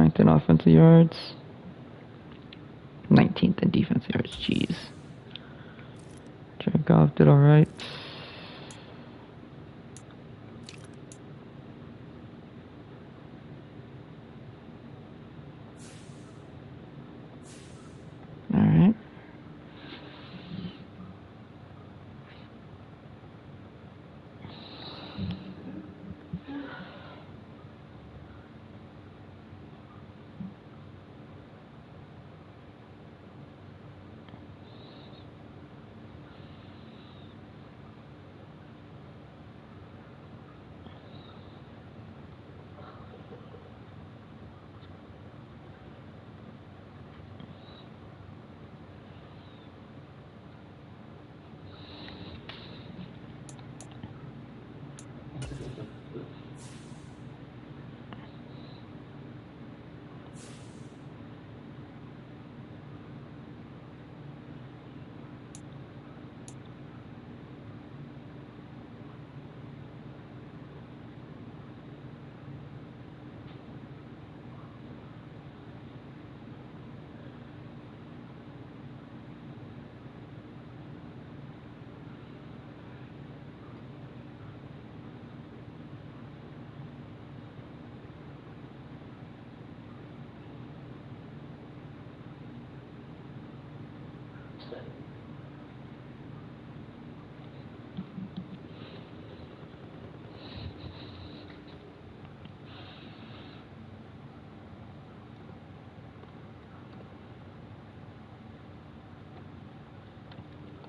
29th in offensive yards. 19th in defensive yards. Jeez. Jared Goff did alright. Alright.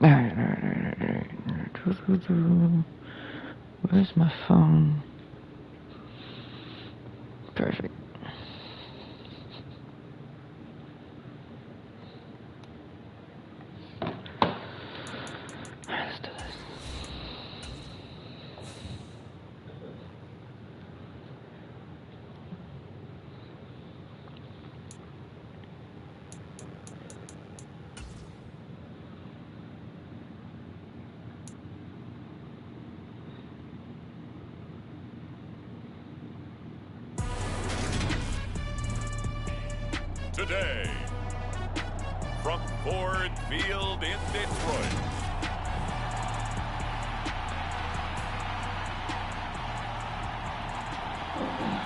Alright. Where's my phone? Perfect. Alright, let's do this. Today, from Ford Field in Detroit.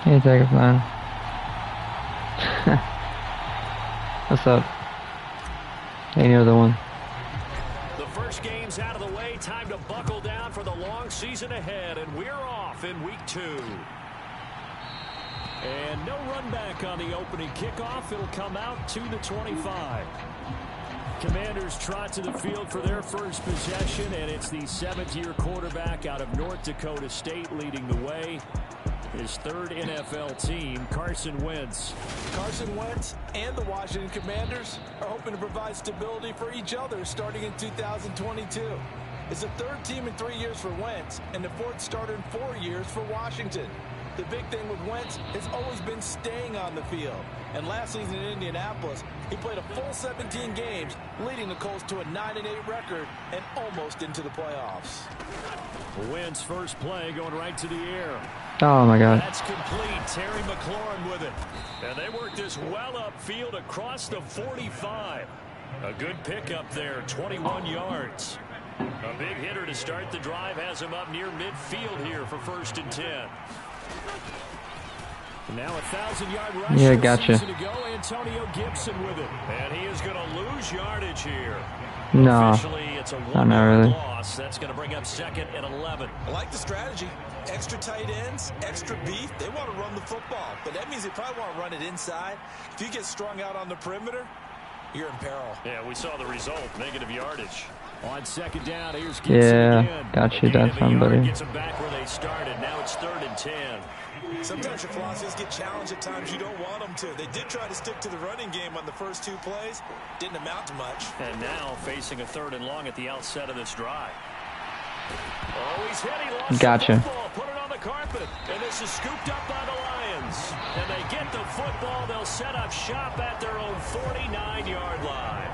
Hey, Dragonfly. What's up? Any other one? The first game's out of the way. Time to buckle down for the long season ahead, and we're off in week 2. And no run back on the opening kickoff. It'll come out to the 25. Commanders trot to the field for their first possession, and it's the 7th-year quarterback out of North Dakota State leading the way. His 3rd NFL team, Carson Wentz. Carson Wentz and the Washington Commanders are hoping to provide stability for each other starting in 2022. It's the 3rd team in 3 years for Wentz and the 4th starter in 4 years for Washington. The big thing with Wentz has always been staying on the field. And last season in Indianapolis, he played a full 17 games, leading the Colts to a 9-8 record and almost into the playoffs. Wentz first play going right to the air. Oh my God. That's complete. Terry McLaurin with it. And they work this well upfield across the 45. A good pickup there, 21 yards. A big hitter to start the drive has him up near midfield here for 1st and 10. Now 1,000-yard rush. Yeah, gotcha. To go, Antonio Gibson with it. And he is going to lose yardage here. No. Officially, it's a not really. loss. That's going to bring up 2nd and 11. I like the strategy. Extra tight ends, extra beef. They want to run the football, but that means they probably want to run it inside. If you get strung out on the perimeter, you're in peril. Yeah, we saw the result. Negative yardage. On 2nd down, here's Gibson Yeah, got you that somebody. Gets them back where they started. Now it's 3rd and 10. Sometimes your philosophies get challenged at times you don't want them to. They did try to stick to the running game on the first 2 plays. Didn't amount to much. And now facing a 3rd and long at the outset of this drive. Oh, he's hit. He lost Gotcha. the football. Put it on the carpet. And this is scooped up by the Lions. And they get the football. They'll set up shop at their own 49-yard line.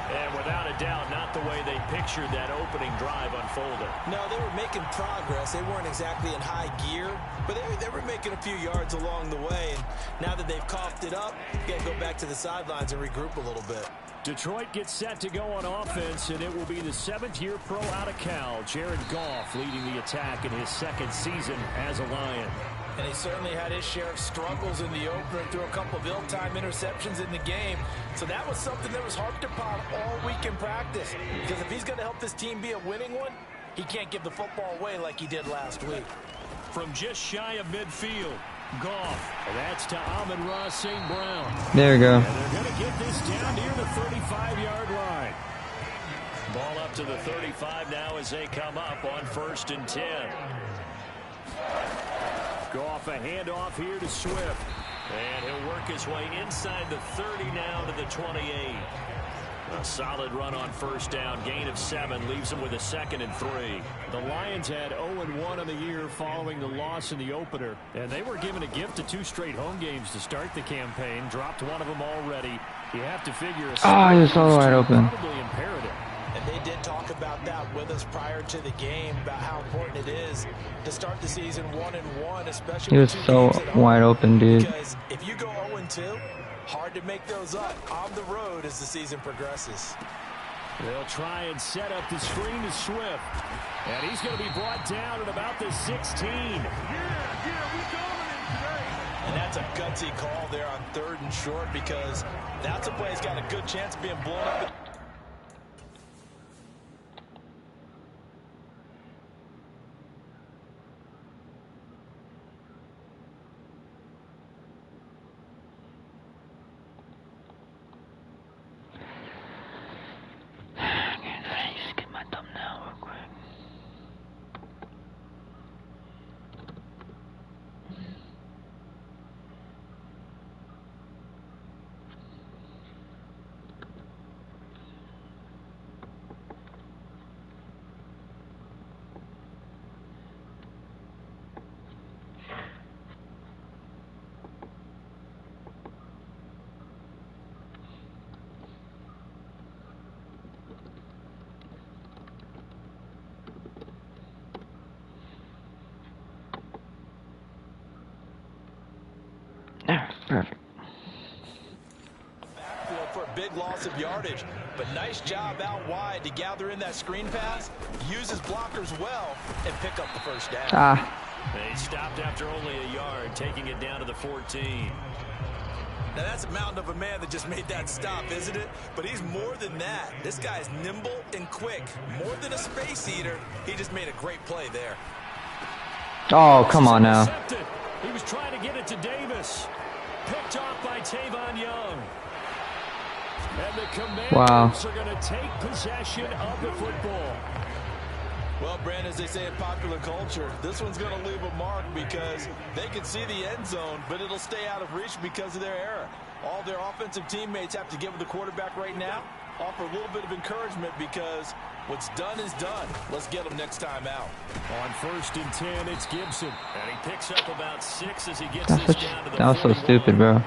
And without a doubt, not the way they pictured that opening drive unfolding. No, they were making progress. They weren't exactly in high gear, but they were making a few yards along the way. And now that they've coughed it up, you got to go back to the sidelines and regroup a little bit. Detroit gets set to go on offense, and it will be the 7th-year pro out of Cal, Jared Goff, leading the attack in his 2nd season as a Lion. And he certainly had his share of struggles in the opener and threw a couple of ill-timed interceptions in the game. So that was something that was harped upon all week in practice. Because if he's going to help this team be a winning one, he can't give the football away like he did last week. From just shy of midfield, Goff. And that's to Amon-Ra St. Brown. There you go. And they're going to get this down near the 35-yard line. Ball up to the 35 now as they come up on 1st and 10. Goff, a handoff here to Swift. And he'll work his way inside the 30 now to the 28. A solid run on 1st down. Gain of 7 leaves them with a 2nd and 3. The Lions had 0-1 on the year following the loss in the opener. And they were given a gift of 2 straight home games to start the campaign. Dropped one of them already. You have to figure he was so wide open. Probably imperative. And they did talk about that with us prior to the game, about how important it is to start the season 1-1, especially He was so wide open, dude. Because if you go 0-2, hard to make those up on the road as the season progresses. They'll try and set up the screen to Swift. And he's going to be brought down at about the 16. And that's a gutsy call there on 3rd and short, because that's a play that's got a good chance of being blown up. Perfect. Backfield for a big loss of yardage, but nice job out wide to gather in that screen pass, use his blockers well, and pick up the 1st down. They stopped after only a yard, taking it down to the 14. Now that's a mountain of a man that just made that stop, isn't it? But he's more than that. This guy's nimble and quick. More than a space eater, he just made a great play there. Oh, come on now. He was trying to get it to Davis. Picked off by Tavon Young. And the Commanders are going to take possession of the football. Well, Brandon, as they say in popular culture, this one's going to leave a mark because they can see the end zone, but it'll stay out of reach because of their error. All their offensive teammates have to give the quarterback right now, offer a little bit of encouragement because what's done is done. Let's get them next time out. On 1st and 10, it's Gibson. And he picks up about 6 as he gets this down to the 41. That was so stupid, bro.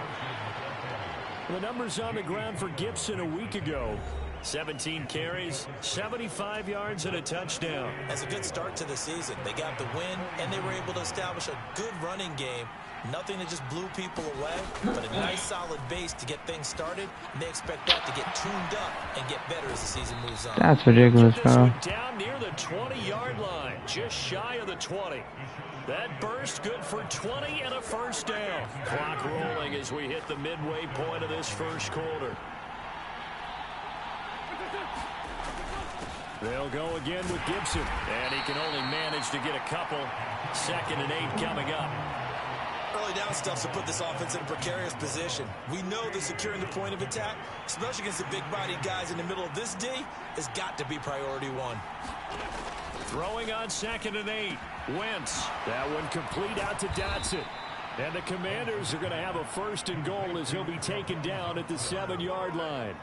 The numbers on the ground for Gibson a week ago. 17 carries, 75 yards, and a touchdown. That's a good start to the season. They got the win, and they were able to establish a good running game. Nothing that just blew people away, but a nice solid base to get things started. And they expect that to get tuned up and get better as the season moves on. That's ridiculous, bro. Down near the 20-yard line, just shy of the 20. That burst good for 20 and a 1st down. Clock rolling as we hit the midway point of this 1st quarter. They'll go again with Gibson. And he can only manage to get a couple. 2nd and 8 coming up. Early down stuff to put this offense in a precarious position. We know that securing the point of attack, especially against the big-bodied guys in the middle of this D, has got to be priority 1. Throwing on 2nd and 8. Wentz. That one complete out to Dotson. And the Commanders are going to have a 1st and goal as he'll be taken down at the 7-yard line.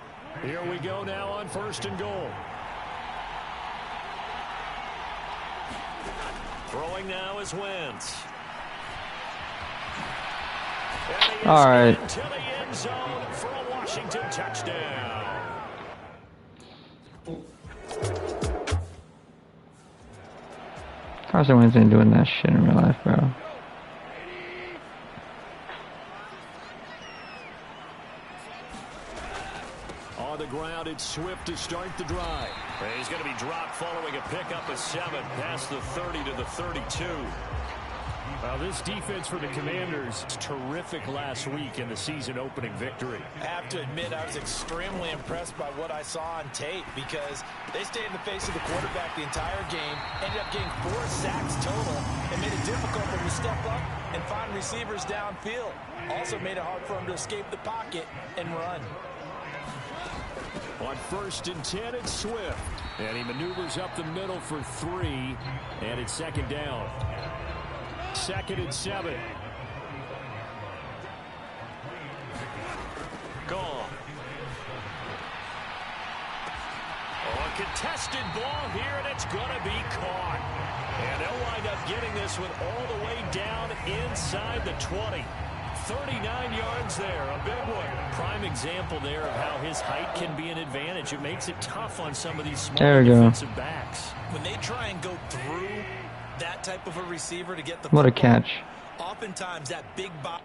Here we go now on 1st and goal. Throwing now is Wentz. All right. To the end zone for a Washington touchdown. Carson Wentz ain't doing that shit in real life, bro. On the ground, it's Swift to start the drive. He's going to be dropped following a pickup of 7 past the 30 to the 32. Well, this defense for the Commanders was terrific last week in the season opening victory. I have to admit, I was extremely impressed by what I saw on tape because they stayed in the face of the quarterback the entire game, ended up getting 4 sacks total, and made it difficult for him to step up and find receivers downfield. Also made it hard for him to escape the pocket and run. On 1st and 10, it's Swift. And he maneuvers up the middle for 3, and it's 2nd down. 2nd and 7. Gone. Oh, a contested ball here, and it's going to be caught. And they'll wind up getting this one all the way down inside the 20. 39 yards there, a big one. Prime example there of how his height can be an advantage. It makes it tough on some of these small defensive backs. When they try and go through that type of a receiver to get the What a football, catch. oftentimes that big body.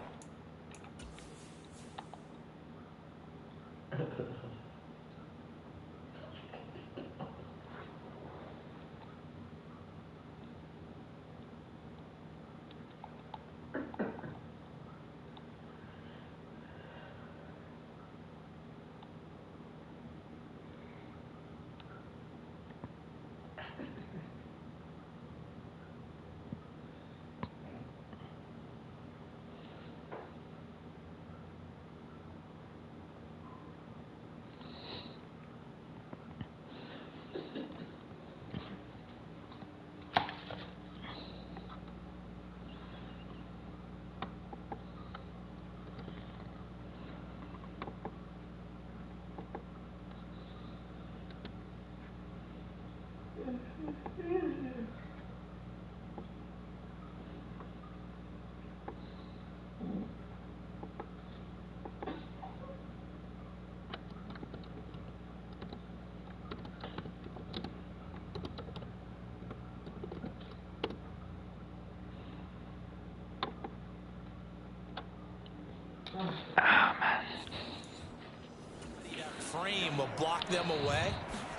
Frame will block them away,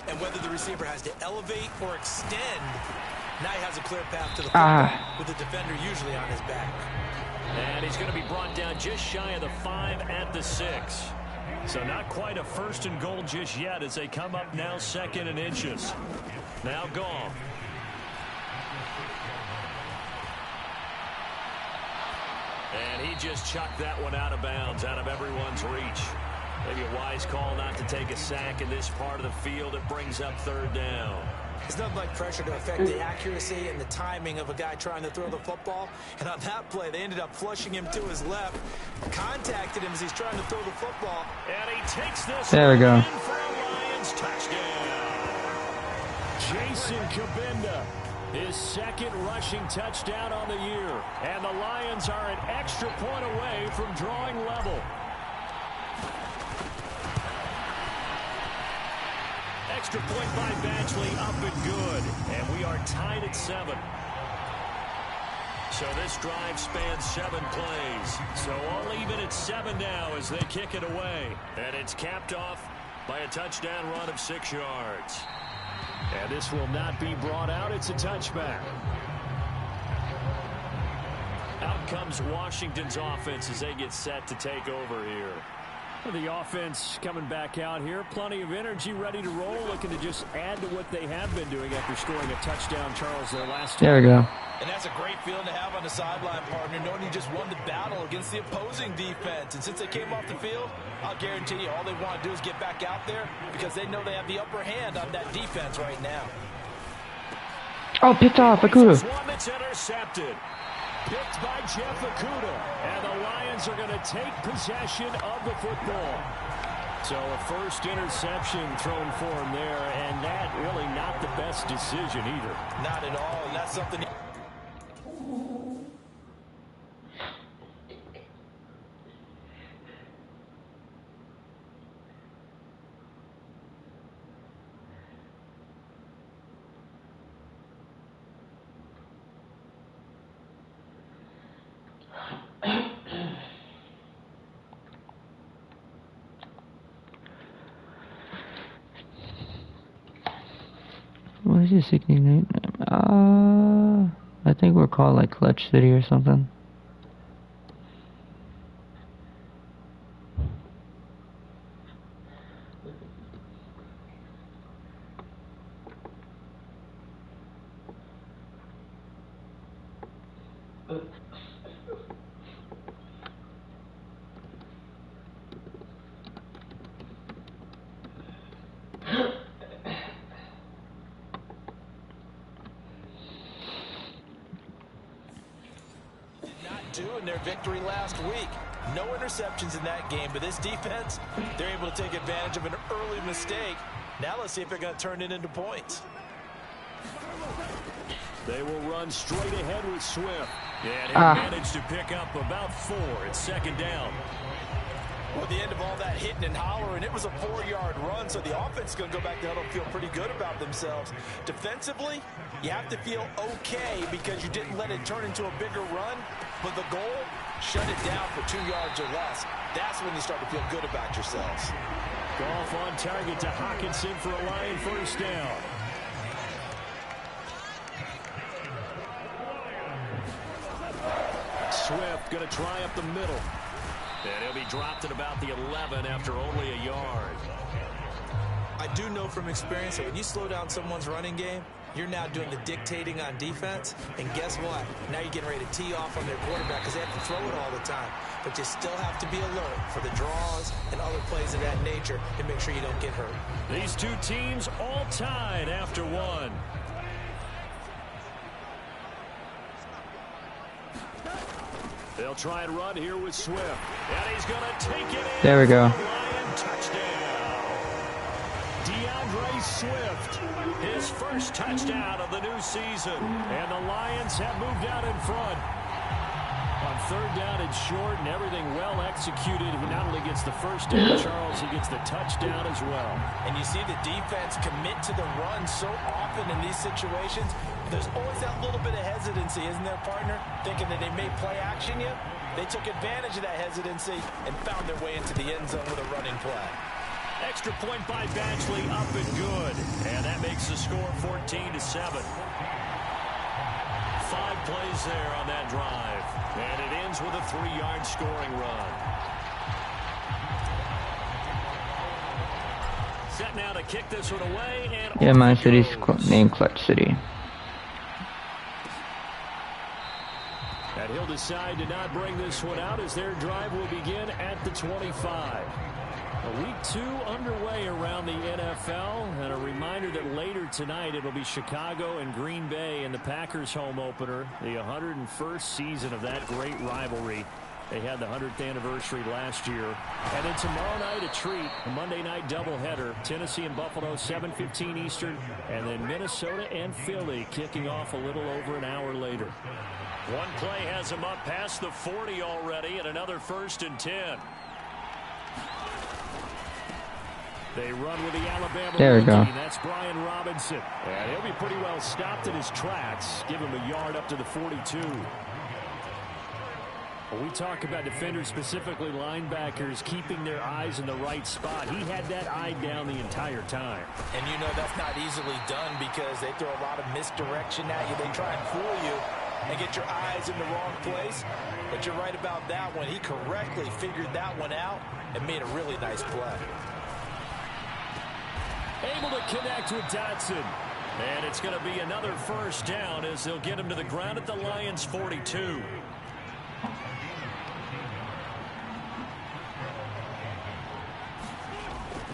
and whether the receiver has to elevate or extend, now he has a clear path to the football with the defender usually on his back. And he's going to be brought down just shy of the 5 at the 6. So not quite a 1st and goal just yet as they come up now 2nd and inches. Now gone. And he just chucked that one out of bounds, out of everyone's reach. Maybe a wise call not to take a sack in this part of the field. It brings up 3rd down. It's nothing like pressure to affect the accuracy and the timing of a guy trying to throw the football. And on that play, they ended up flushing him to his left, contacted him as he's trying to throw the football. And he takes this there we go. in for a Lions touchdown. Jason Kabinda, his 2nd rushing touchdown on the year. And the Lions are an extra point away from drawing level. Extra point by Badgley, up and good. And we are tied at 7. So this drive spans 7 plays. So all even at 7 now as they kick it away. And it's capped off by a touchdown run of 6 yards. And this will not be brought out. It's a touchback. Out comes Washington's offense as they get set to take over here. The offense coming back out here. Plenty of energy, ready to roll, looking to just add to what they have been doing after scoring a touchdown, Charles, their last time. There we go. And that's a great feeling to have on the sideline, partner, knowing you just won the battle against the opposing defense. And since they came off the field, I'll guarantee you all they want to do is get back out there because they know they have the upper hand on that defense right now. Oh, picked off. Akuda. One that's intercepted. Picked by Jeff Okudah. And the Lions are going to take possession of the football. So a first interception thrown for him there, and that really not the best decision either. Not at all, and that's something... What is your sickening name? I think we're called like Clutch City or something. In their victory last week. No interceptions in that game, but this defense, they're able to take advantage of an early mistake. Now let's see if they're going to turn it into points. They will run straight ahead with Swift. And he managed to pick up about 4 at second down. Well, at the end of all that hitting and hollering, it was a 4-yard run, so the offense is going to go back to huddle and feel pretty good about themselves. Defensively, you have to feel okay because you didn't let it turn into a bigger run, but the goal, shut it down for 2 yards or less. That's when you start to feel good about yourselves. Goff on target to Hawkinson for a Lion first down. Swift going to try up the middle. And he'll be dropped at about the 11 after only a yard. I do know from experience that when you slow down someone's running game, you're now doing the dictating on defense. And guess what? Now you're getting ready to tee off on their quarterback because they have to throw it all the time. But you still have to be alert for the draws and other plays of that nature and make sure you don't get hurt. These two teams all tied after one. They'll try and run here with Swift. And he's going to take it in. There we go. Lion touchdown. DeAndre Swift, his first touchdown of the new season. And the Lions have moved out in front. On third down and short and everything well executed. He not only gets the first down, Charles, he gets the touchdown as well. And you see the defense commit to the run so often in these situations. There's always that little bit of hesitancy, isn't there, partner? Thinking that they may play action you. They took advantage of that hesitancy and found their way into the end zone with a running play. Extra point by Batchley, up and good. And that makes the score 14-7. 5 plays there on that drive. And it ends with a 3-yard scoring run. Set now to kick this one away. And yeah, my city's named Clutch City. And he'll decide to not bring this one out as their drive will begin at the 25. Week 2 underway around the NFL, and a reminder that later tonight it'll be Chicago and Green Bay in the Packers home opener, the 101st season of that great rivalry. They had the 100th anniversary last year. And then tomorrow night a treat, a Monday night doubleheader, Tennessee and Buffalo 7:15 Eastern, and then Minnesota and Philly kicking off a little over an hour later. One play has him up past the 40 already, and another 1st and 10. They run with the Alabama there we go. Team. That's Brian Robinson. And he'll be pretty well stopped in his tracks. Give him a yard up to the 42. When we talk about defenders, specifically linebackers, keeping their eyes in the right spot, he had that eye down the entire time. And you know that's not easily done because they throw a lot of misdirection at you. They try and fool you and get your eyes in the wrong place. But you're right about that one. He correctly figured that one out and made a really nice play. Able to connect with Dotson. And it's going to be another 1st down as they'll get him to the ground at the Lions' 42.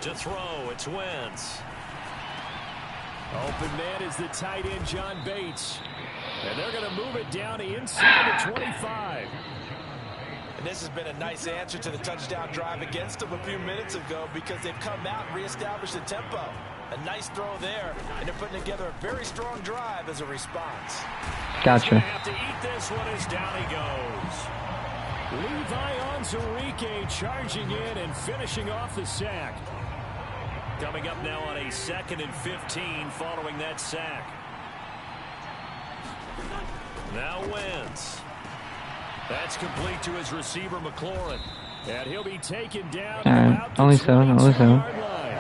To throw, it's Wentz. Open man is the tight end, John Bates. And they're going to move it down to inside the 25. And this has been a nice answer to the touchdown drive against them a few minutes ago because they've come out and reestablished the tempo. A nice throw there, and they're putting together a very strong drive as a response. Gotcha. Have to eat this one as down he goes. Levi Onwuzurike charging in and finishing off the sack. Coming up now on a 2nd and 15 following that sack. Now Wentz. That's complete to his receiver, McLaurin. And he'll be taken down about the only 7. 22-yard line.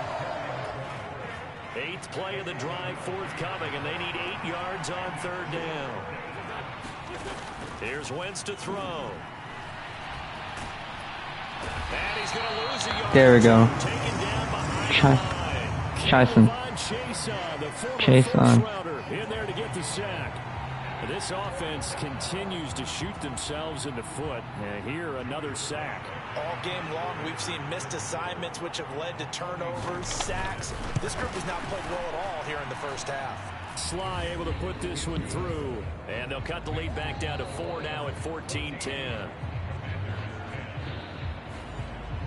8 8th play of the drive forthcoming, and they need 8 yards on 3rd down. Here's Wentz to throw. And he's going to lose a yard. There we go. Taken down behind Chase on. In there to get the sack. This offense continues to shoot themselves in the foot. And here, another sack. All game long, we've seen missed assignments, which have led to turnovers, sacks. This group has not played well at all here in the first half. Sly able to put this one through. And they'll cut the lead back down to 4 now at 14-10.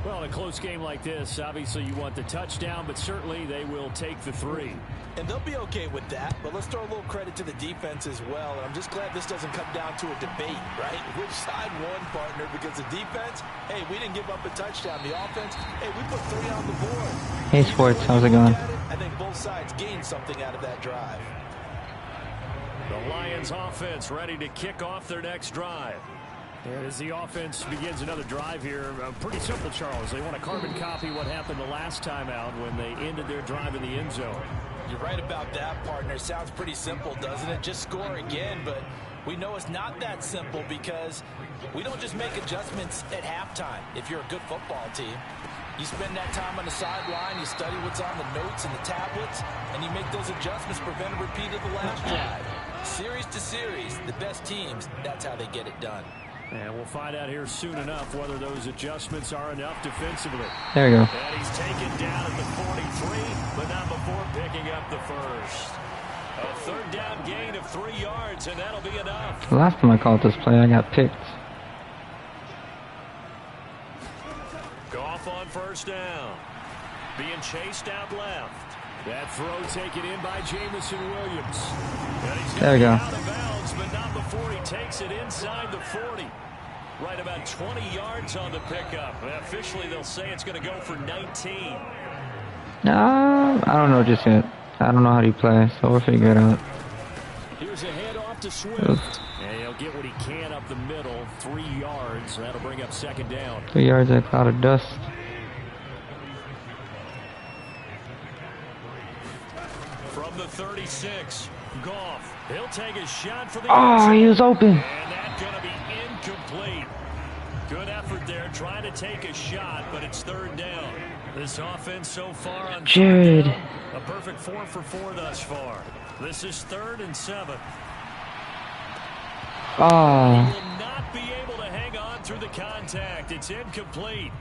Well, in a close game like this, obviously you want the touchdown, but certainly they will take the 3. And they'll be okay with that, but let's throw a little credit to the defense as well. And I'm just glad this doesn't come down to a debate, right? Which side won, partner? Because the defense, hey, we didn't give up a touchdown. The offense, hey, we put 3 on the board. Hey, Sports, how's it going? I think both sides gained something out of that drive. The Lions offense ready to kick off their next drive. And as the offense begins another drive here, pretty simple, Charles. They want to carbon copy what happened the last time out when they ended their drive in the end zone. You're right about that, partner. Sounds pretty simple, doesn't it? Just score again, but we know it's not that simple because we don't just make adjustments at halftime if you're a good football team. You spend that time on the sideline, you study what's on the notes and the tablets, and you make those adjustments, prevent a repeat of the last drive. Series to series, the best teams, that's how they get it done. And we'll find out here soon enough whether those adjustments are enough defensively. There we go. And he's taken down at the 43, but not before picking up the first. A 3rd down gain of 3 yards, and that'll be enough. The last time I called this play, I got picked. Goff on 1st down. Being chased out left. That throw taken in by Jamison Williams. And he's there we go. Out of bounds, but not before he takes it inside the 40. Right about 20 yards on the pickup. Officially, they'll say it's going to go for 19. I don't know just yet. I don't know how to play, so we'll figure it out. Here's a handoff to Swift. And he'll get what he can up the middle. 3 yards. That'll bring up 2nd down. 3 yards in a cloud of dust. From the 36, Goff. He'll take a shot for the Oh, he was open. And that's going to be incomplete. Good effort there, trying to take a shot, but it's 3rd down. This offense so far on Jared. down, a perfect 4 for 4 thus far. This is 3rd and 7. Oh. He will not be able to hang on through the contact. It's incomplete.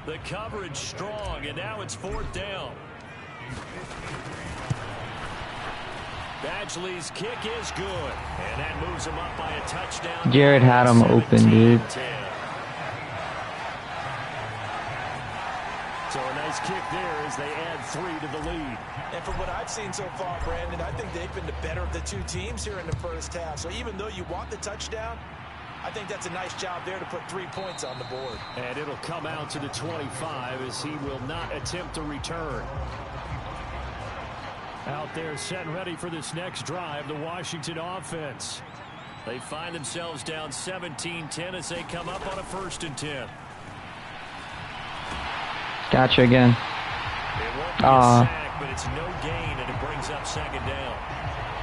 The coverage strong, and now it's 4th down. Badgley's kick is good, and that moves him up by a touchdown. Jared had him open, dude. So a nice kick there as they add 3 to the lead. And from what I've seen so far, Brandon, I think they've been the better of the 2 teams here in the first half. So even though you want the touchdown, I think that's a nice job there to put 3 points on the board. And it'll come out to the 25 as he will not attempt to return. Out there set and ready for this next drive, the Washington offense. They find themselves down 17-10 as they come up on a 1st and 10. Gotcha again. It won't be a sack, but it's no gain, and it brings up 2nd down.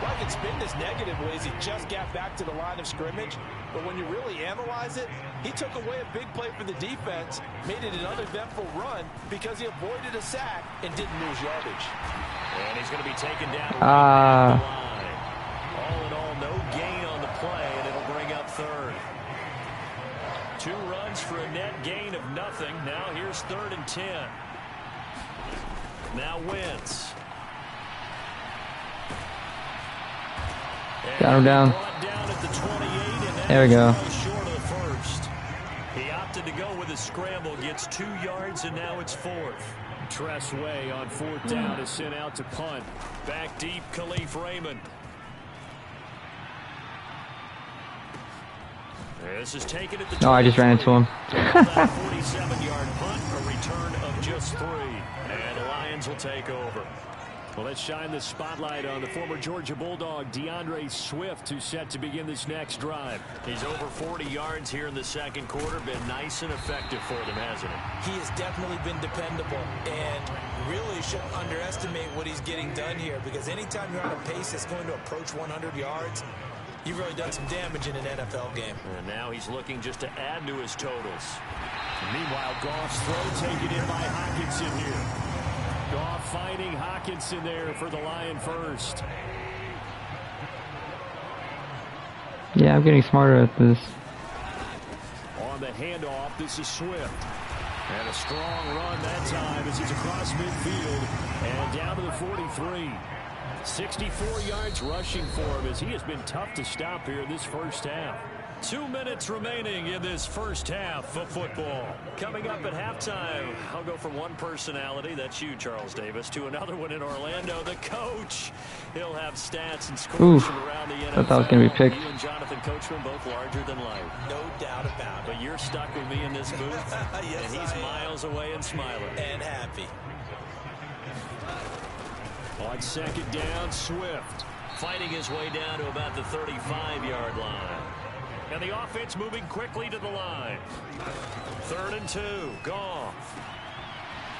Well, I can spin this negatively as he just got back to the line of scrimmage. But when you really analyze it, he took away a big play for the defense, made it an uneventful run because he avoided a sack and didn't lose yardage. And he's going to be taken down right at the line. All in all, no gain on the play, and it'll bring up 3rd. 2 runs for a net gain of nothing. Now here's 3rd and 10. Now Wentz. Got him down. Down at the 28, and there we go. Short of the first. He opted to go with a scramble, gets 2 yards, and now it's 4th. Tress Way on 4th down is sent out to punt. Back deep, Khalif Raymond. This is taken at the No, I just ran into him. 47-yard punt, a return of just 3. And the Lions will take over. Well, let's shine the spotlight on the former Georgia Bulldog, DeAndre Swift, who's set to begin this next drive. He's over 40 yards here in the second quarter. Been nice and effective for them, hasn't he? He has definitely been dependable, and really shouldn't underestimate what he's getting done here, because anytime you're on a pace that's going to approach 100 yards, you've really done some damage in an NFL game. And now he's looking just to add to his totals. Meanwhile, Goff's throw taken in by Hockenson here. Goff finding Hockenson there for the Lion first. Yeah, I'm getting smarter at this. On the handoff, this is Swift. And a strong run that time as he's across midfield and down to the 43. 64 yards rushing for him as he has been tough to stop here in this first half. 2 minutes remaining in this first half of football. Coming up at halftime, I'll go from one personality, that's you, Charles Davis, to another one in Orlando, the coach. He'll have stats and scores from around the NFL. Thought that was going to be picked. You and Jonathan Coachman both larger than life. No doubt about it. But you're stuck with me in this booth, yes, and he's miles away and smiling. And happy. On second down, Swift fighting his way down to about the 35-yard line. And the offense moving quickly to the line. 3rd and 2. Goff.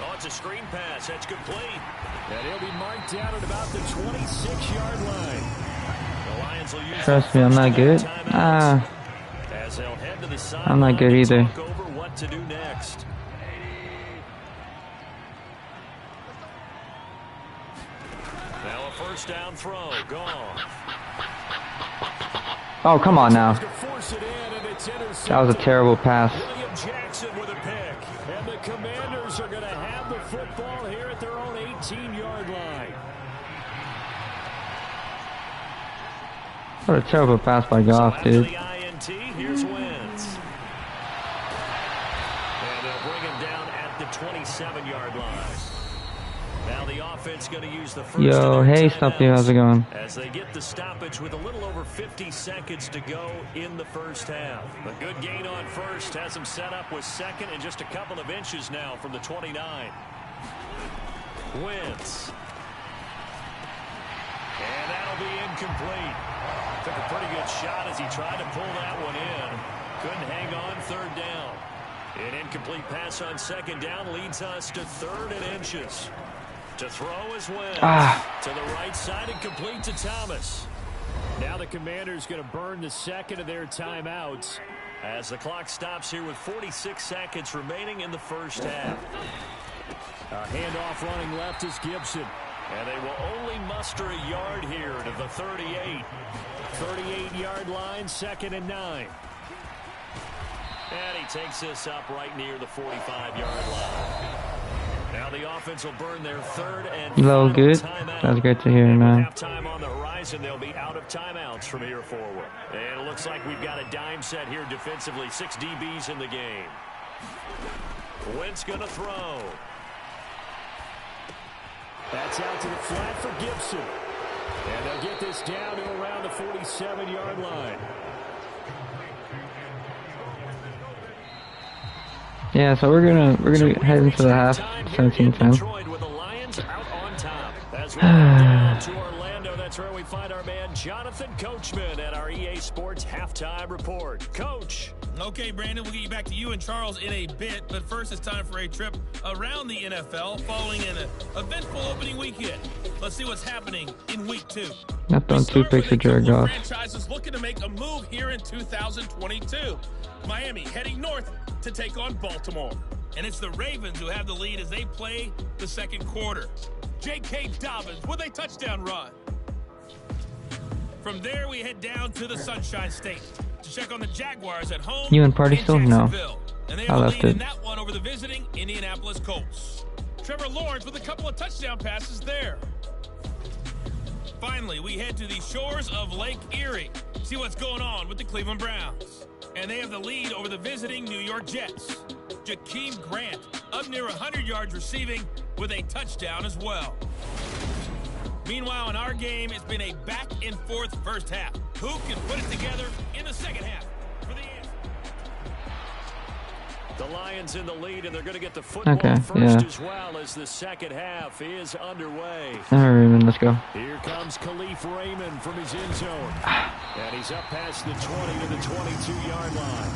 Oh, it's a screen pass. That's complete. And he'll be marked down at about the 26-yard line. The Lions will use Trust me, I'm not good. as they'll head to the side. I'm not good either. Talk over what to do next. Now a first down throw. Goff. Oh, come on now. That was a terrible pass. William Jackson with a pick. And the Commanders are going to have the football here at their own 18-yard line. What a terrible pass by Goff, dude. The INT, here's Wentz. And they'll bring him down at the 27-yard line. Now the offense going to use the first. Yo, hey, Stumpy, how's it going? As they get the stoppage with a little over 50 seconds to go in the first half. A good gain on first has them set up with second and just a couple of inches now from the 29. Wentz. And that'll be incomplete. Took a pretty good shot as he tried to pull that one in. Couldn't hang on 3rd down. An incomplete pass on 2nd down leads us to 3rd and inches. To throw is Wentz. To the right side and complete to Thomas. Now the Commanders going to burn the second of their timeouts as the clock stops here with 46 seconds remaining in the first half. A handoff running left is Gibson. And they will only muster a yard here to the 38. 38-yard line, 2nd and 9. And he takes this up right near the 45-yard line. Now the offense will burn their 3rd and Low, good. timeout. That's good to hear, man. Halftime on the horizon, they'll be out of timeouts from here forward. And it looks like we've got a dime set here defensively. 6 DBs in the game. Wentz going to throw. That's out to the flat for Gibson. And they'll get this down to around the 47-yard line. Yeah, so we're gonna head into the half 17-10. To Orlando, that's where we find our man Jonathan Coachman at our EA Sports Halftime Report. Coach. Okay, Brandon, we'll get you back to you and Charles in a bit, but first it's time for a trip around the NFL following an eventful opening weekend. Let's see what's happening in Week 2. Not throwing 2 picks for Jared Goff. Franchises looking to make a move here in 2022. Miami heading north to take on Baltimore. And it's the Ravens who have the lead as they play the second quarter. J.K. Dobbins with a touchdown run. From there, we head down to the Sunshine State to check on the Jaguars at home. You and Party still? No. And they I have the left lead in it. that one over the visiting Indianapolis Colts. Trevor Lawrence with a couple of touchdown passes there. Finally, we head to the shores of Lake Erie. See what's going on with the Cleveland Browns. And they have the lead over the visiting New York Jets. Jakeem Grant up near 100 yards receiving with a touchdown as well. Meanwhile, in our game, it's been a back-and-forth first half. Who can put it together in the second half? For the answer. The Lions in the lead, and they're going to get the football first as well as the second half is underway. All right, Raymond, let's go. Here comes Khalif Raymond from his end zone. And he's up past the 20 to the 22-yard line.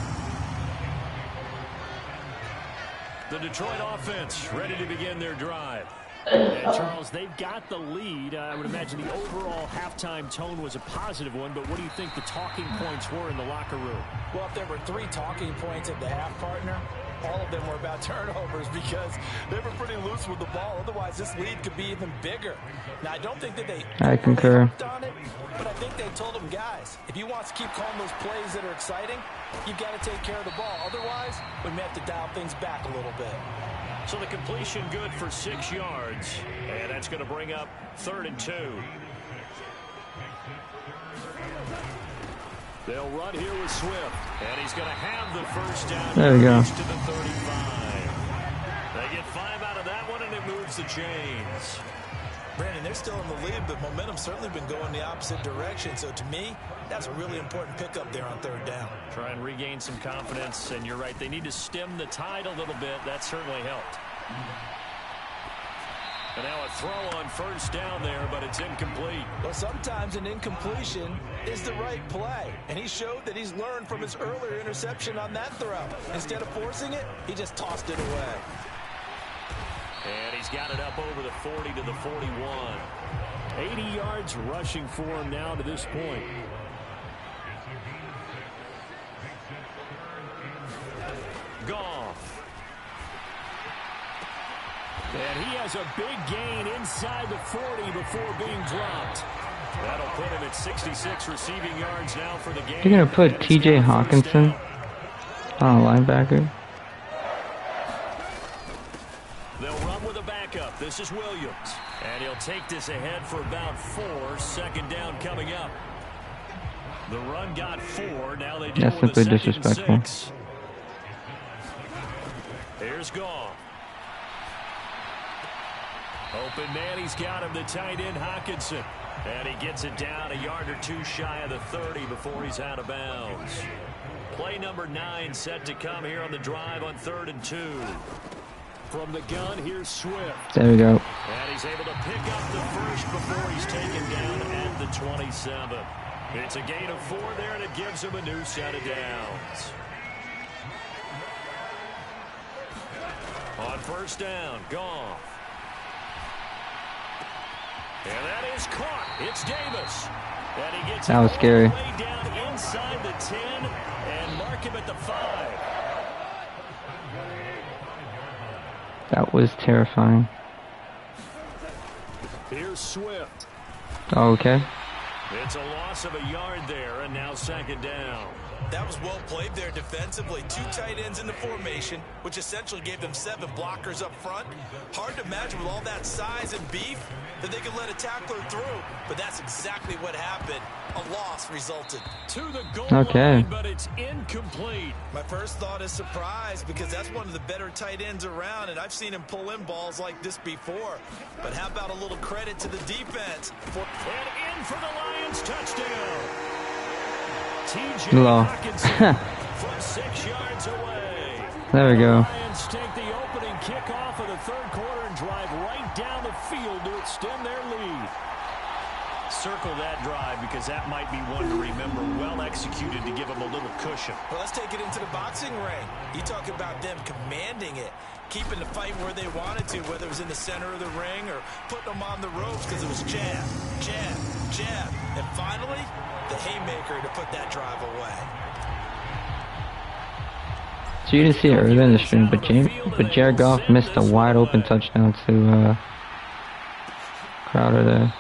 The Detroit offense ready to begin their drive. And Charles, they've got the lead. I would imagine the overall halftime tone was a positive one, but what do you think the talking points were in the locker room? Well, if there were 3 talking points at the half, partner, all of them were about turnovers because they were pretty loose with the ball. Otherwise, this lead could be even bigger. Now, I don't think that they I concur. on it, but I think they told them, guys, if you want to keep calling those plays that are exciting, you've got to take care of the ball. Otherwise, we may have to dial things back a little bit. So the completion good for 6 yards, and that's going to bring up 3rd and 2. They'll run here with Swift, and he's going to have the first down. There we go. To the 35. They get 5 out of that one, and it moves the chains. Brandon, they're still in the lead, but momentum's certainly been going the opposite direction. So to me, that's a really important pickup there on 3rd down. Try and regain some confidence, and you're right. They need to stem the tide a little bit. That certainly helped. And now a throw on 1st down there, but it's incomplete. Well, sometimes an incompletion is the right play. And he showed that he's learned from his earlier interception on that throw. Instead of forcing it, he just tossed it away. And he's got it up over the 40 to the 41. 80 yards rushing for him now to this point. Goff. And he has a big gain inside the 40 before being dropped. That'll put him at 66 receiving yards now for the game. You're going to put T.J. Hawkinson on a linebacker? They'll run with a backup. This is Williams. And he'll take this ahead for about 4. 2nd down coming up. The run got 4. Now they deal with a 2nd and 6. Here's Goff. Open man, he's got him, the tight end Hawkinson. And he gets it down a yard or 2 shy of the 30 before he's out of bounds. Play number 9 set to come here on the drive on 3rd and 2. From the gun, here's Swift. There we go. And he's able to pick up the first before he's taken down at the 27. It's a gain of 4 there, and it gives him a new set of downs. On 1st down, Goff. And that is caught. It's Davis. And he gets that was scary. Way down inside the 10 and mark him at the 5. That was terrifying. Here's Swift. Oh, okay. It's a loss of a yard there, and now 2nd down. That was well played there defensively. 2 tight ends in the formation, which essentially gave them 7 blockers up front. Hard to imagine with all that size and beef that they could let a tackler through, but that's exactly what happened. A loss resulted. To the goal line, but it's incomplete. My first thought is surprise because that's one of the better tight ends around, and I've seen him pull in balls like this before. But how about a little credit to the defense? And in for the Lions touchdown. T.J. Low. Hawkinson from 6 yards away. There we go. The Lions take the opening kickoff of the 3rd quarter and drive right down the field to extend their lead. Circle that drive because that might be one to remember. Well executed to give them a little cushion. Well, let's take it into the boxing ring. You talk about them commanding it, keeping the fight where they wanted to, whether it was in the center of the ring or putting them on the ropes because it was jab, jab, jab. And finally, the haymaker to put that drive away. So you didn't see it earlier in the stream, but Jared Goff missed a wide open touchdown to Crowder there.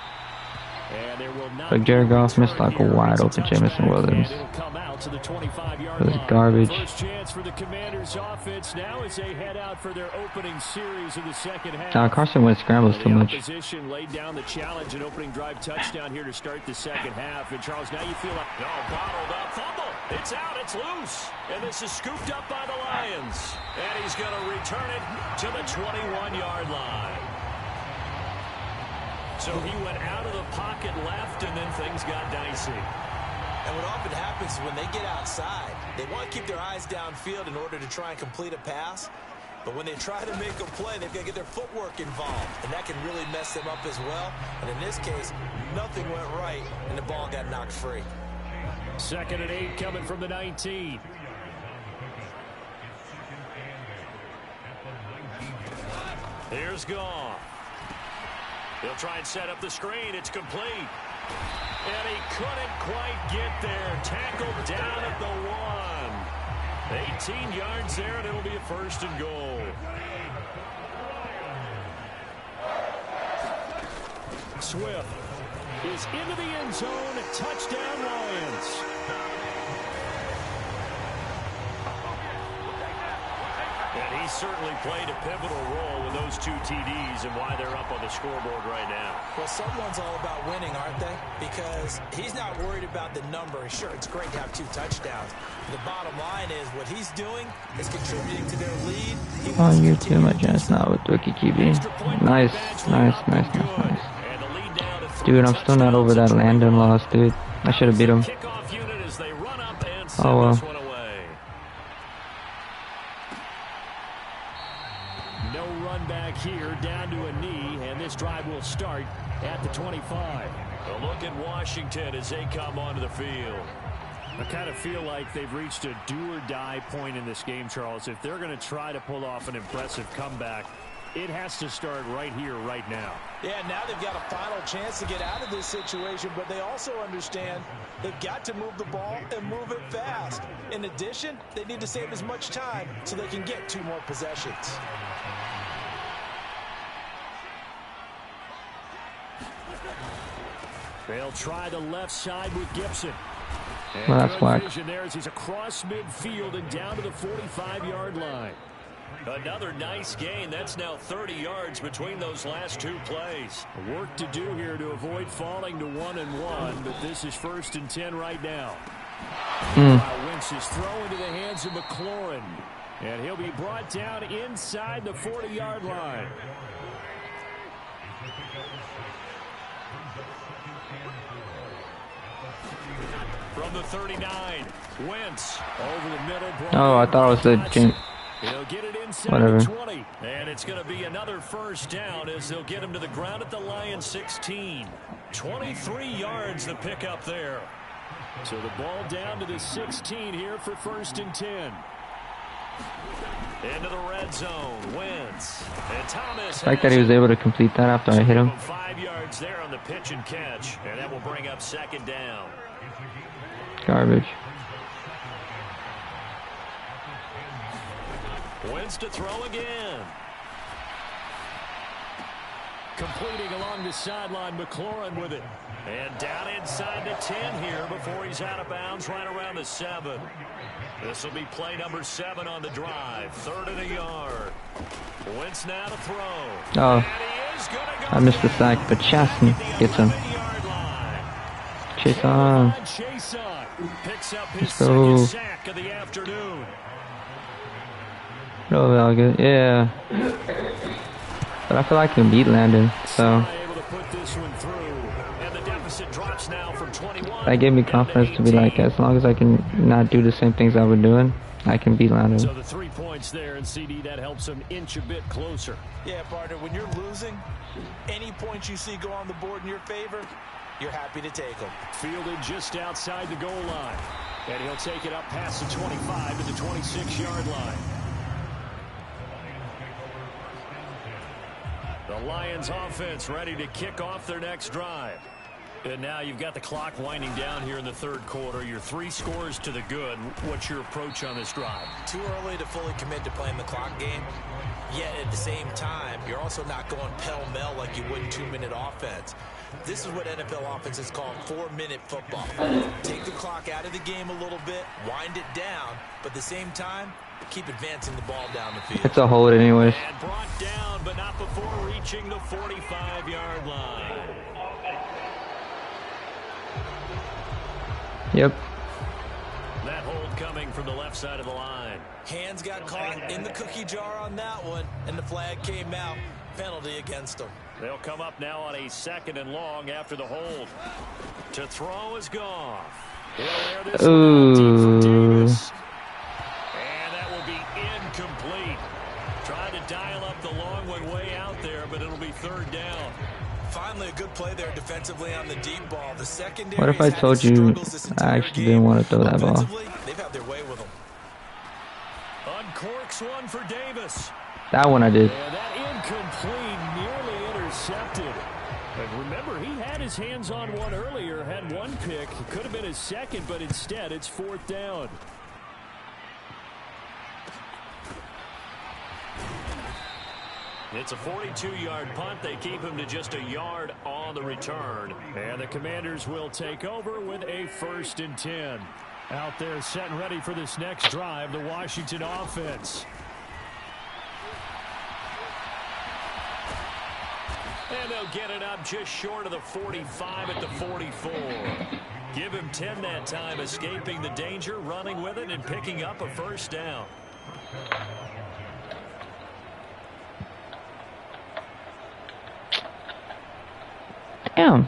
But Jared Goff missed like a wide open Jamison Williams. It was garbage. First chance for the Commanders offense now as they head out for their opening series of the 2nd half. Carson went scrambles too much. Opposition laid down the challenge and opening drive touchdown here to start the 2nd half. And Charles, now you feel like bottled up fumble. It's out, it's loose. And this is scooped up by the Lions. And he's going to return it to the 21-yard line. So he went out of the pocket left, and then things got dicey. And what often happens is when they get outside, they want to keep their eyes downfield in order to try and complete a pass. But when they try to make a play, they've got to get their footwork involved, and that can really mess them up as well. And in this case, nothing went right, and the ball got knocked free. 2nd and 8 coming from the 19. Here's Goff. He'll try and set up the screen. It's complete. And he couldn't quite get there. Tackled down at the 1. 18 yards there, and it'll be a 1st and goal. Swift is into the end zone. Touchdown, Lions. And he certainly played a pivotal role with those 2 TDs and why they're up on the scoreboard right now. Well, someone's all about winning, aren't they? Because he's not worried about the number. Sure, it's great to have 2 touchdowns. The bottom line is what he's doing is contributing to their lead. On YouTube, my chance now with rookie QB. Nice. Dude, I'm still not over that Landon loss, dude. I should have beat him. Oh well. No run back here, down to a knee, and this drive will start at the 25. A look at Washington as they come onto the field. I kind of feel like they've reached a do-or-die point in this game, Charles. If they're going to try to pull off an impressive comeback, it has to start right here, right now. Yeah, now they've got a final chance to get out of this situation, but they also understand they've got to move the ball and move it fast. In addition, they need to save as much time so they can get 2 more possessions. They'll try the left side with Gibson. Well, that's whack. He's across midfield and down to the 45-yard line. Another nice gain. That's now 30 yards between those last 2 plays. Work to do here to avoid falling to 1-1, but this is 1st and 10 right now. Wentz is throw into the hands of McLaurin, and he'll be brought down inside the 40-yard line. From the 39, Wentz over the middle. Oh, I thought it was the James. He'll get it inside Whatever. the 20. And it's going to be another 1st down as they'll get him to the ground at the Lions 16. 23 yards the pickup there. So the ball down to the 16 here for 1st and 10. Into the red zone, Wentz. And Thomas. I like that he was able to complete that after I hit him. 5 yards there on the pitch and catch. And that will bring up 2nd down. Garbage. Wentz to throw again. Completing along the sideline, McLaurin with it. And down inside the 10 here before he's out of bounds right around the 7. This will be play number 7 on the drive. 3rd and a yard. Wentz now to throw. Oh, I missed the sack, but Chaston gets him. Chase on. Picks up his go. 2nd sack of the afternoon. Real well good. Yeah. But I feel like I can beat Landon, so that gave me confidence to be like, as long as I can not do the same things I was doing, I can beat Landon. So the 3 points there, and CD, that helps him inch a bit closer. Yeah, partner, when you're losing, any points you see go on the board in your favor, you're happy to take them. Fielded just outside the goal line. And he'll take it up past the 25 to the 26-yard line. The Lions offense ready to kick off their next drive. And now you've got the clock winding down here in the 3rd quarter. You're 3 scores to the good. What's your approach on this drive? Too early to fully commit to playing the clock game. Yet at the same time, you're also not going pell-mell like you would in 2-minute offense. This is what NFL offenses call 4-minute football. Take the clock out of the game a little bit, wind it down, but at the same time, keep advancing the ball down the field. It's a hold anyways. And brought down, but not before reaching the 45-yard line. Yep. That hold coming from the left side of the line. Hands got caught in the cookie jar on that one, and the flag came out. Penalty against them. They'll come up now on a 2nd and long after the hold. To throw is Goff. Ooh. And that will be incomplete. Trying to dial up the long one way out there, but it'll be third down. Finally, a good play there defensively on the deep ball. The secondary. What if I told you I actually didn't want to throw that ball? They've had their way with them. Uncorks one for Davis. That one I did. And that incomplete, nearly intercepted. But remember, he had his hands on one earlier, had one pick. It could have been his second, but instead it's fourth down. It's a 42-yard punt. They keep him to just a yard on the return. And the Commanders will take over with a 1st and 10. Out there set and ready for this next drive, the Washington offense. And they'll get it up just short of the 45 at the 44. Give him 10 that time, escaping the danger, running with it, and picking up a 1st down. Damn.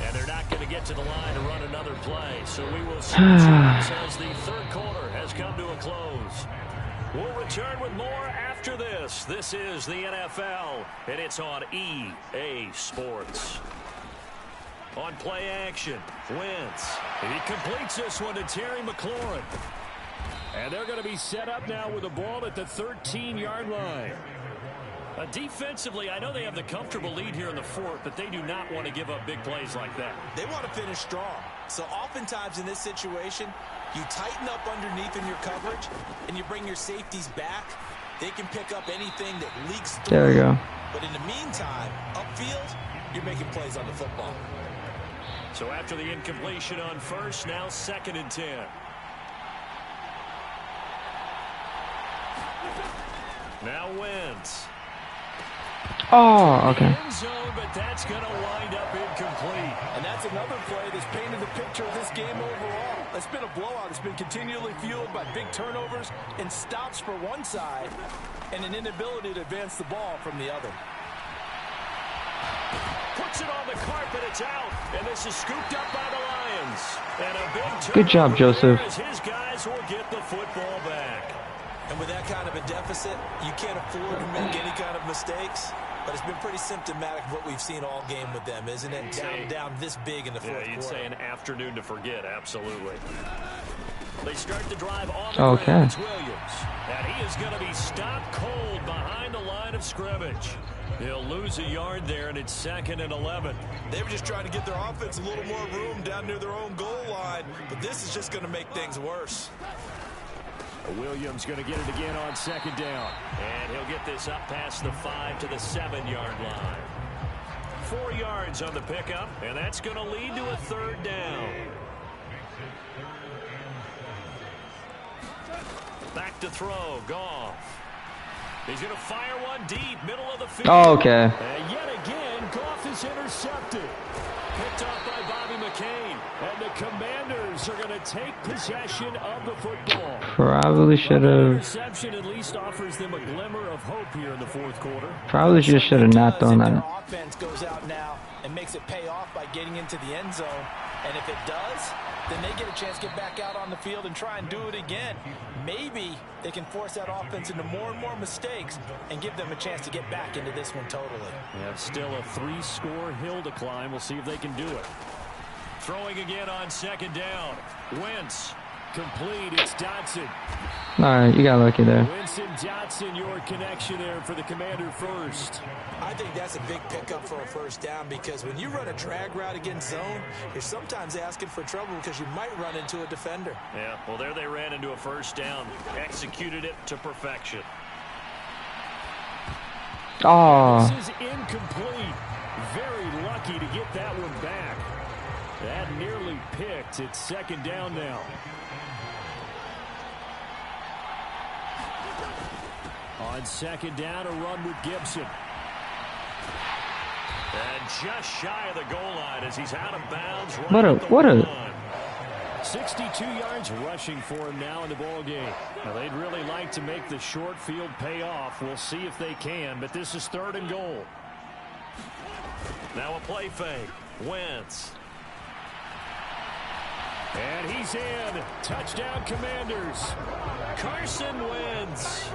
And they're not going to get to the line to run another play. So we will see as the third quarter has come to a close. We'll return with more after this. This is the NFL, and it's on EA Sports. On play action, Wentz. He completes this one to Terry McLaurin. And they're going to be set up now with the ball at the 13-yard line. Defensively, I know they have the comfortable lead here in the 4th, but they do not want to give up big plays like that. They want to finish strong. So oftentimes in this situation, you tighten up underneath in your coverage, and you bring your safeties back. They can pick up anything that leaks through. There we go. But in the meantime, upfield, you're making plays on the football. So after the incompletion on 1st, now 2nd and 10. Now Wentz. Oh, okay. End zone, but that's going to wind up incomplete. And that's another play that's painted the picture of this game overall. It's been a blowout. It's been continually fueled by big turnovers and stops for one side and an inability to advance the ball from the other. Puts it on the carpet, it's out, and this is scooped up by the Lions. And a big Good job, Joseph. as his guys will get the football back. And with that kind of a deficit, you can't afford to make any kind of mistakes. But it's been pretty symptomatic of what we've seen all game with them, isn't it? Down this big in the fourth quarter. You'd say an afternoon to forget, absolutely. They start the drive on the Okay. ground. It's Williams. And he is going to be stopped cold behind the line of scrimmage. He'll lose a yard there, and it's 2nd and 11. They were just trying to get their offense a little more room down near their own goal line. But this is just going to make things worse. Williams going to get it again on 2nd down. And he'll get this up past the 5 to the 7-yard line. 4 yards on the pickup, and that's going to lead to a 3rd down. Back to throw, Goff. He's going to fire one deep, middle of the field. Oh, okay. And yet again, Goff is intercepted. Picked off by Bobby McCain. And the Commanders are going to take possession of the football. Probably should have. Interception at least offers them a glimmer of hope here in the 4th quarter. Probably just should have not done that. Their offense goes out now and makes it pay off by getting into the end zone. And if it does, then they get a chance to get back out on the field and try and do it again. Maybe they can force that offense into more and more mistakes and give them a chance to get back into this one totally. Yeah, still a 3-score hill to climb. We'll see if they can do it. Throwing again on 2nd down. Wentz. Complete. It's Dotson. All right, you got lucky there. Winston Dotson, your connection there for the Commander first. I think that's a big pickup for a 1st down because when you run a drag route against zone, you're sometimes asking for trouble because you might run into a defender. Yeah, well, there they ran into a 1st down. Executed it to perfection. Oh. This is incomplete. Very lucky to get that one back. That nearly picked. It's 2nd down now. On 2nd down, a run with Gibson. And just shy of the goal line as he's out of bounds. What a 62 yards rushing for him now in the ball game. Now, they'd really like to make the short field pay off. We'll see if they can, but this is 3rd and goal. Now a play fake. Wentz. And he's in. Touchdown, Commanders. Carson Wentz.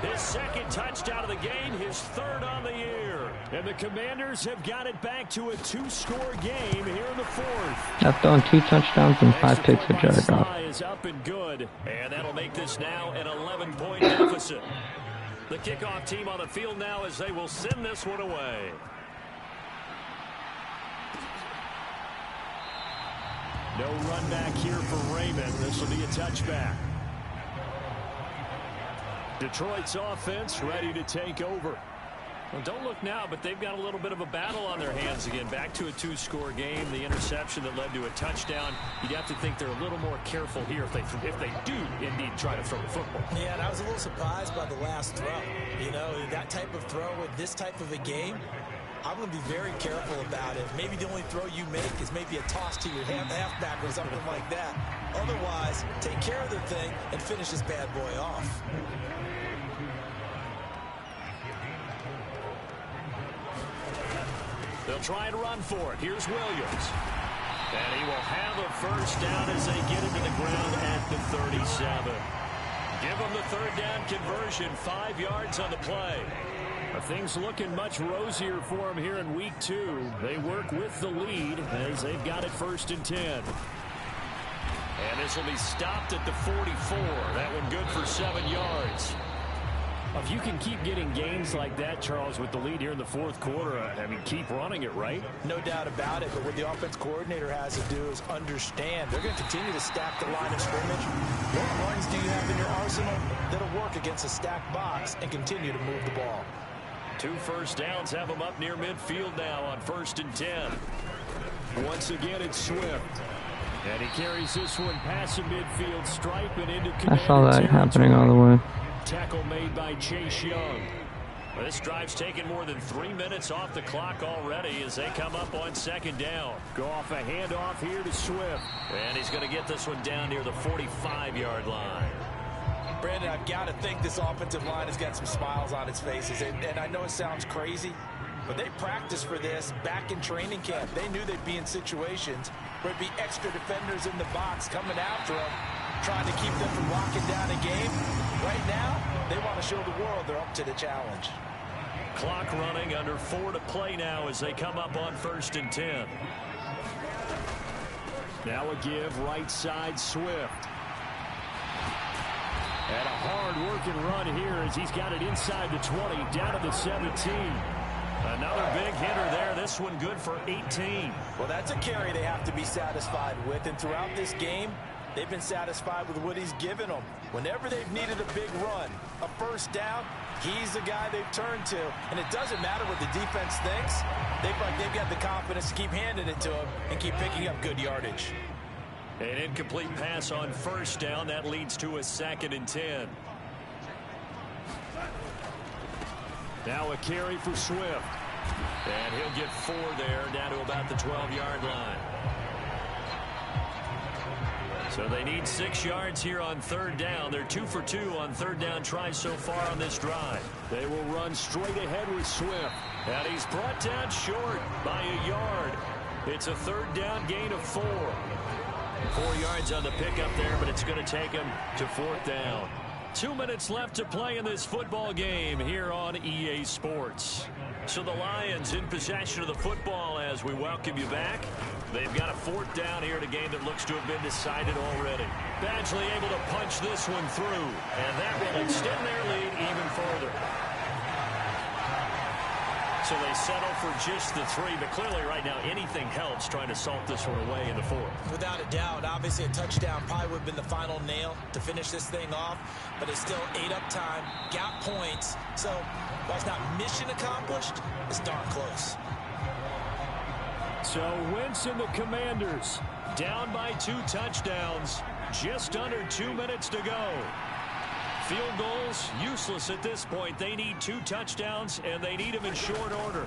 His 2nd touchdown of the game, his 3rd on the year. And the Commanders have got it back to a 2-score game here in the 4th. I've thrown 2 touchdowns and 5 picks for Jared Goff. Is up and good. And that'll make this now an 11-point deficit. The kickoff team on the field now as they will send this one away. No run back here for Raymond. This will be a touchback. Detroit's offense ready to take over. Well, don't look now, but they've got a little bit of a battle on their hands again. Back to a 2-score game. The interception that led to a touchdown. You'd have to think they're a little more careful here if they do indeed try to throw the football. Yeah, and I was a little surprised by the last throw. You know, that type of throw with this type of a game, I'm going to be very careful about it. Maybe the only throw you make is maybe a toss to your halfback or something like that. Otherwise, take care of the thing and finish this bad boy off. They'll try and run for it. Here's Williams. And he will have a first down as they get it to the ground at the 37. Give them the 3rd down conversion. 5 yards on the play. Things looking much rosier for them here in week 2. They work with the lead as they've got it 1st and 10. And this will be stopped at the 44. That one good for 7 yards. If you can keep getting gains like that, Charles, with the lead here in the 4th quarter, I mean, keep running it, right? No doubt about it, but what the offense coordinator has to do is understand they're going to continue to stack the line of scrimmage. What runs do you have in your arsenal that'll work against a stacked box and continue to move the ball? 2 first downs have them up near midfield now on 1st and 10. Once again, it's Swift. And he carries this one past the midfield stripe and into Commander I saw that territory. happening all the way. Tackle made by Chase Young. Well, this drive's taken more than 3 minutes off the clock already as they come up on 2nd down. Go off a handoff here to Swift. And he's going to get this one down near the 45-yard line. Brandon, I've got to think this offensive line has got some smiles on its faces. And I know it sounds crazy, but they practiced for this back in training camp. They knew they'd be in situations where it'd be extra defenders in the box coming after them, trying to keep them from locking down a game. Right now, they want to show the world they're up to the challenge. Clock running, under 4 to play now as they come up on 1st and 10. Now a give, right side Swift. And a hard-working run here as he's got it inside the 20, down to the 17. Another big hitter there. This one good for 18. Well, that's a carry they have to be satisfied with. And throughout this game, they've been satisfied with what he's given them. Whenever they've needed a big run, a first down, he's the guy they've turned to. And it doesn't matter what the defense thinks. They've got the confidence to keep handing it to him and keep picking up good yardage. An incomplete pass on 1st down. That leads to a 2nd and 10. Now a carry for Swift. And he'll get 4 there, down to about the 12-yard line. So they need 6 yards here on 3rd down. They're 2 for 2 on 3rd down tries so far on this drive. They will run straight ahead with Swift. And he's brought down short by a yard. It's a 3rd down gain of 4. 4 yards on the pickup there, but it's going to take him to 4th down. 2 minutes left to play in this football game here on EA Sports. So the Lions in possession of the football as we welcome you back. They've got a 4th down here in a game that looks to have been decided already. Badgley able to punch this one through, and that will extend their lead even further. So they settle for just the 3, but clearly right now anything helps trying to salt this one away in the 4th. Without a doubt, obviously a touchdown probably would have been the final nail to finish this thing off, but it's still 8 up time, got points, so while it's not mission accomplished, it's darn close. So Wentz and the Commanders down by 2 touchdowns, just under 2 minutes to go. Field goals useless at this point. They need 2 touchdowns, and they need them in short order.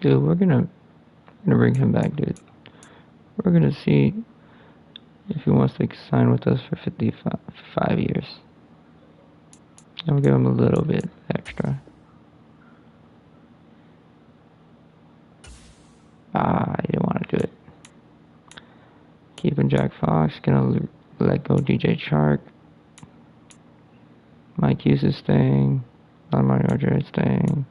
Dude, we're gonna bring him back, dude. We're gonna see if he wants to sign with us for 5 years. And we'll give him a little bit extra. I didn't want to do it. Keeping Jack Fox, gonna let go DJ Chark. Mike Hughes is staying. Lamar Rodgers is staying.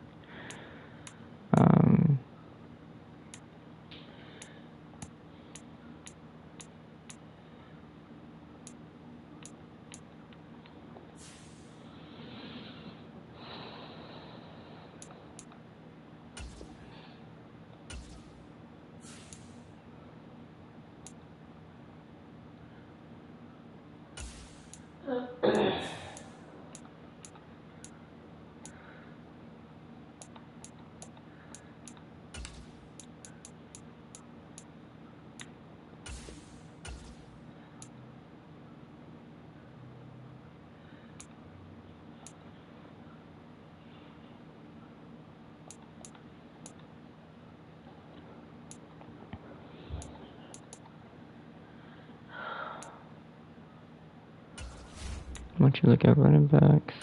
Once you look at running backs,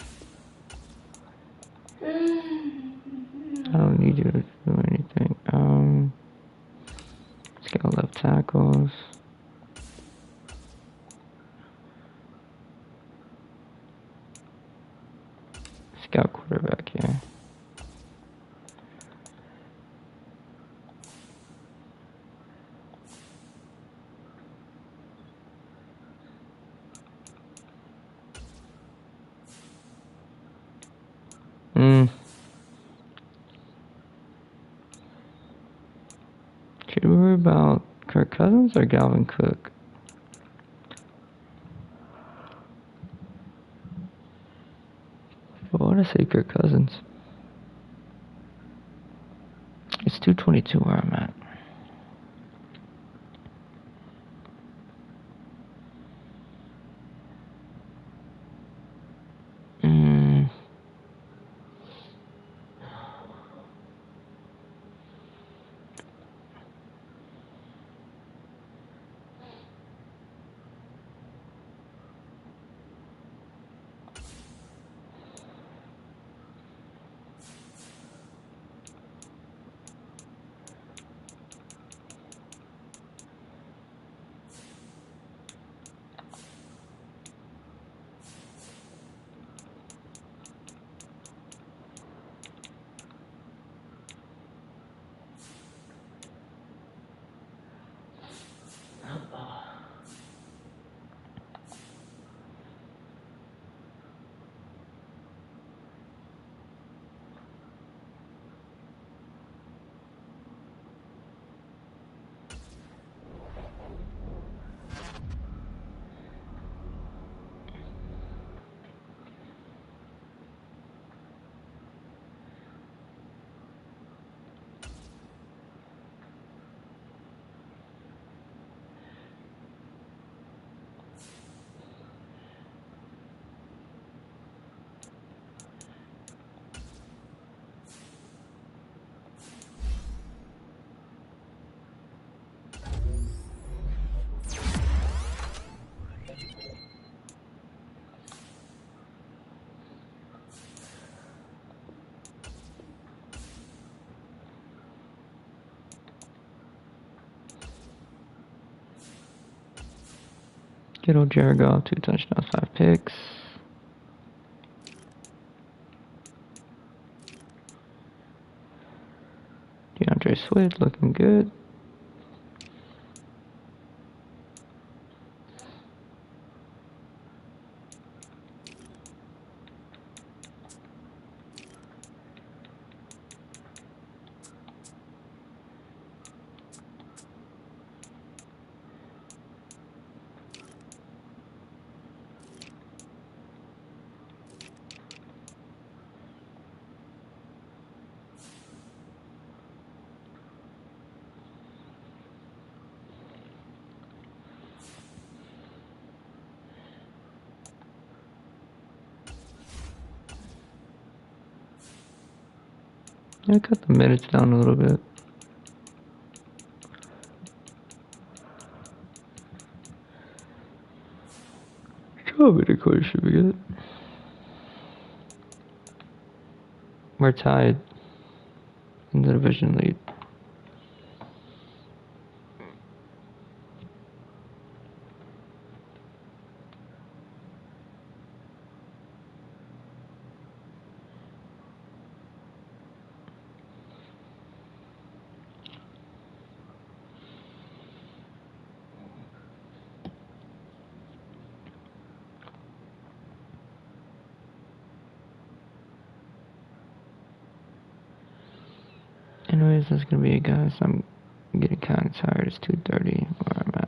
I don't need you to do anything. Let's get left tackles. Scout quarterback here. Should we worry about Kirk Cousins or Galvin Cook? Well, I want to say Kirk Cousins. It's 222 where I'm at. Good old Jared Goff, 2 touchdowns, 5 picks. DeAndre Swift looking good. I cut the minutes down a little bit. How many quarters should we get? We're tied in the division lead. Anyways, that's gonna be it, guys. I'm getting kind of tired. It's 2:30 where I'm at.